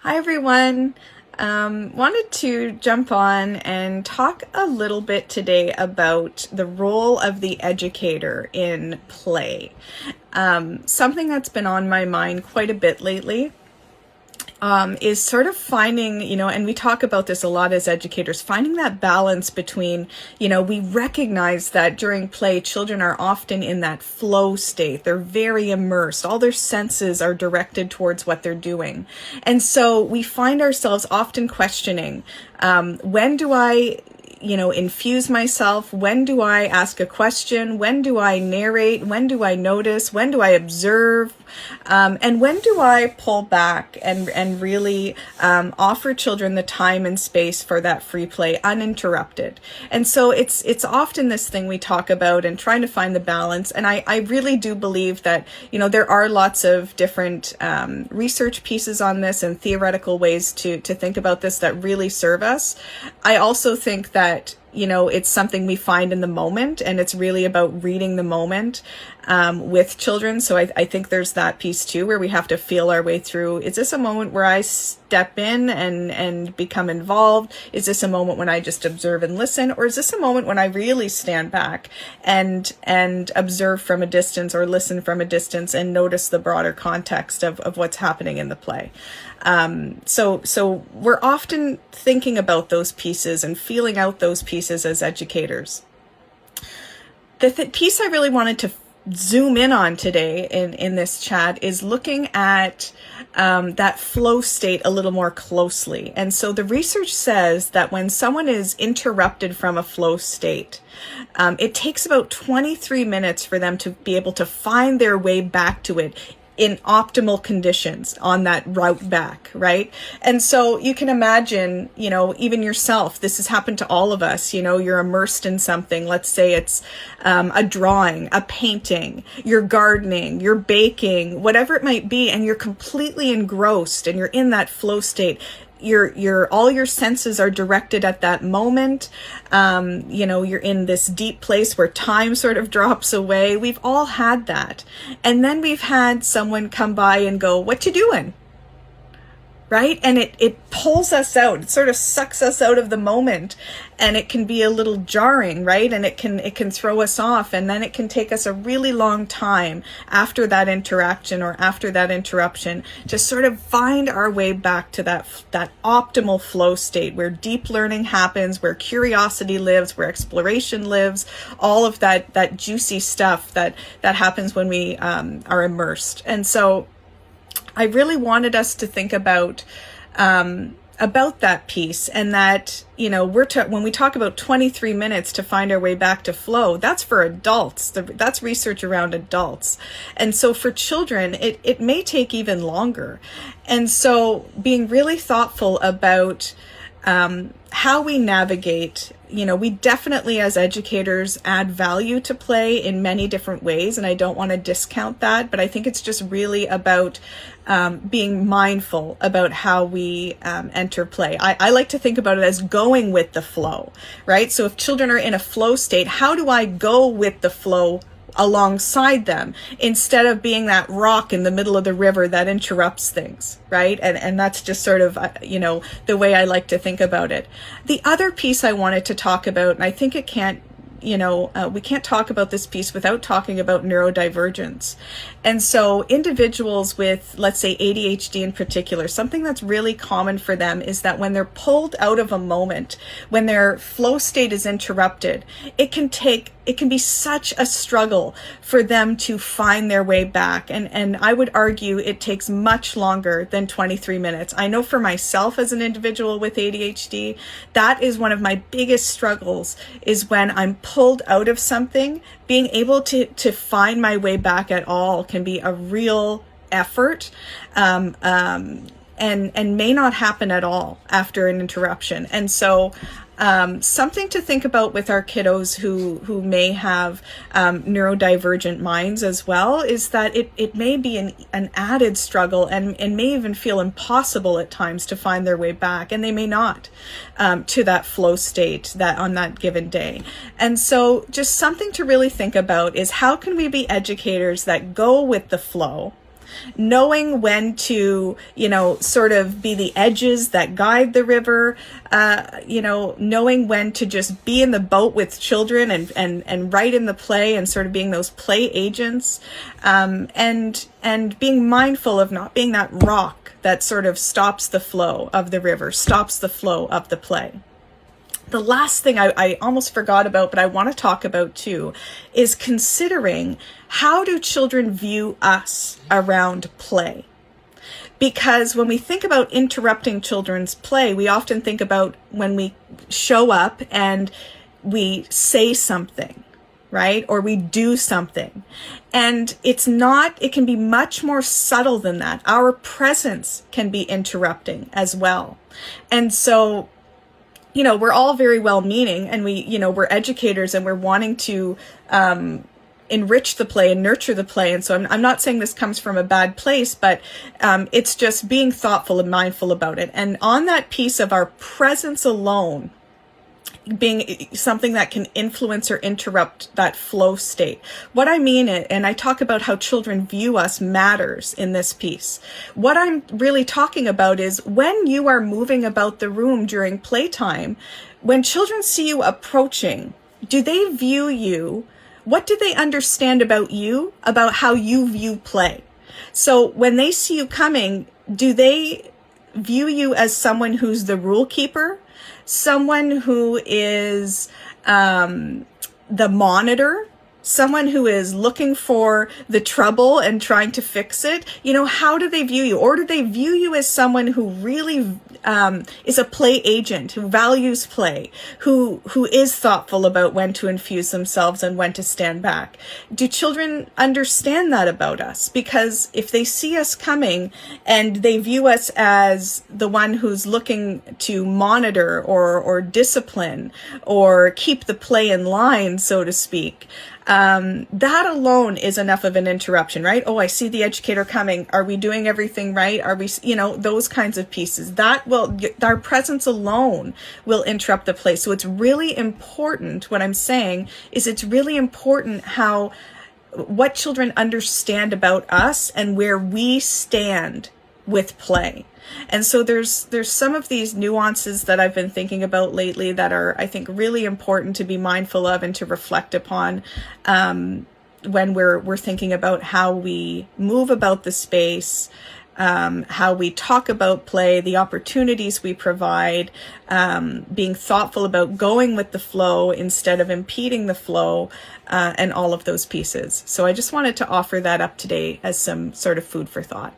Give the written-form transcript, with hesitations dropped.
Hi everyone. Wanted to jump on and talk a little bit today about the role of the educator in play. Something that's been on my mind quite a bit lately is sort of finding, and we talk about this a lot as educators, finding that balance between, we recognize that during play, children are often in that flow state. They're very immersed. All their senses are directed towards what they're doing. And so we find ourselves often questioning, when do I infuse myself? When do I ask a question? When do I narrate? When do I notice? When do I observe? And when do I pull back and really offer children the time and space for that free play uninterrupted? And so it's often this thing we talk about and trying to find the balance. And I really do believe that, there are lots of different research pieces on this and theoretical ways to think about this that really serve us. I also think that it's something we find in the moment, and it's really about reading the moment with children. So I think there's that piece too, where we have to feel our way through. Is this a moment where I step in and become involved? Is this a moment when I just observe and listen? Or is this a moment when I really stand back and observe from a distance or listen from a distance and notice the broader context of what's happening in the play? So we're often thinking about those pieces and feeling out those pieces as educators. The piece I really wanted to zoom in on today in this chat is looking at that flow state a little more closely. And so the research says that when someone is interrupted from a flow state, it takes about 23 minutes for them to be able to find their way back to it in optimal conditions on that route back, right? And so you can imagine, even yourself, this has happened to all of us, you're immersed in something. Let's say it's a drawing, a painting, you're gardening, you're baking, whatever it might be, and you're completely engrossed and you're in that flow state. All your senses are directed at that moment. You're in this deep place where time sort of drops away. We've all had that. And then we've had someone come by and go, "What you doing?" Right? And it pulls us out. It sort of sucks us out of the moment, and it can be a little jarring, right? And it can throw us off, and then it can take us a really long time after that interaction or after that interruption to sort of find our way back to that optimal flow state where deep learning happens, where curiosity lives, where exploration lives, all of that juicy stuff that happens when we are immersed. And so I really wanted us to think about that piece, and that, when we talk about 23 minutes to find our way back to flow, that's for adults. That's research around adults. And so for children, it may take even longer. And so being really thoughtful about how we navigate, we definitely as educators add value to play in many different ways, and I don't want to discount that, but I think it's just really about being mindful about how we enter play. I like to think about it as going with the flow, right? So if children are in a flow state, how do I go with the flow alongside them instead of being that rock in the middle of the river that interrupts things, right? And that's just sort of, the way I like to think about it. The other piece I wanted to talk about, and I think it can't, we can't talk about this piece without talking about neurodivergence. And so individuals with, let's say, ADHD in particular, something that's really common for them is that when they're pulled out of a moment, when their flow state is interrupted, it can be such a struggle for them to find their way back. And I would argue it takes much longer than 23 minutes. I know for myself as an individual with ADHD, that is one of my biggest struggles, is when I'm pulled out of something, being able to find my way back at all can be a real effort, and may not happen at all after an interruption. And so something to think about with our kiddos who may have neurodivergent minds as well is that it may be an added struggle and may even feel impossible at times to find their way back, and they may not to that flow state that on that given day. And so just something to really think about is, how can we be educators that go with the flow knowing when to, sort of be the edges that guide the river, knowing when to just be in the boat with children and right in the play and sort of being those play agents, and being mindful of not being that rock that sort of stops the flow of the river, stops the flow of the play. The last thing I almost forgot about, but I want to talk about too, is considering how do children view us around play? Because when we think about interrupting children's play, we often think about when we show up and we say something, right? Or we do something. And it can be much more subtle than that. Our presence can be interrupting as well. And so, we're all very well-meaning, and we're educators, and we're wanting to enrich the play and nurture the play. And so I'm not saying this comes from a bad place, but it's just being thoughtful and mindful about it. And on that piece of our presence alone being something that can influence or interrupt that flow state. What I mean, and I talk about how children view us matters in this piece. What I'm really talking about is when you are moving about the room during playtime, when children see you approaching, do they view you? What do they understand about you, about how you view play? So when they see you coming, do they view you as someone who's the rule keeper? Someone who is the monitor, someone who is looking for the trouble and trying to fix it? How do they view you? Or do they view you as someone who really is a play agent, who values play, who is thoughtful about when to infuse themselves and when to stand back? Do children understand that about us? Because if they see us coming and they view us as the one who's looking to monitor or discipline or keep the play in line, so to speak, that alone is enough of an interruption, right? Oh, I see the educator coming. Are we doing everything right? Are we, those kinds of pieces our presence alone will interrupt the play. So it's really important. What I'm saying is it's really important what children understand about us and where we stand with play. And so there's some of these nuances that I've been thinking about lately that are, I think, really important to be mindful of and to reflect upon when we're thinking about how we move about the space, how we talk about play, the opportunities we provide, being thoughtful about going with the flow instead of impeding the flow, and all of those pieces. So I just wanted to offer that up today as some sort of food for thought.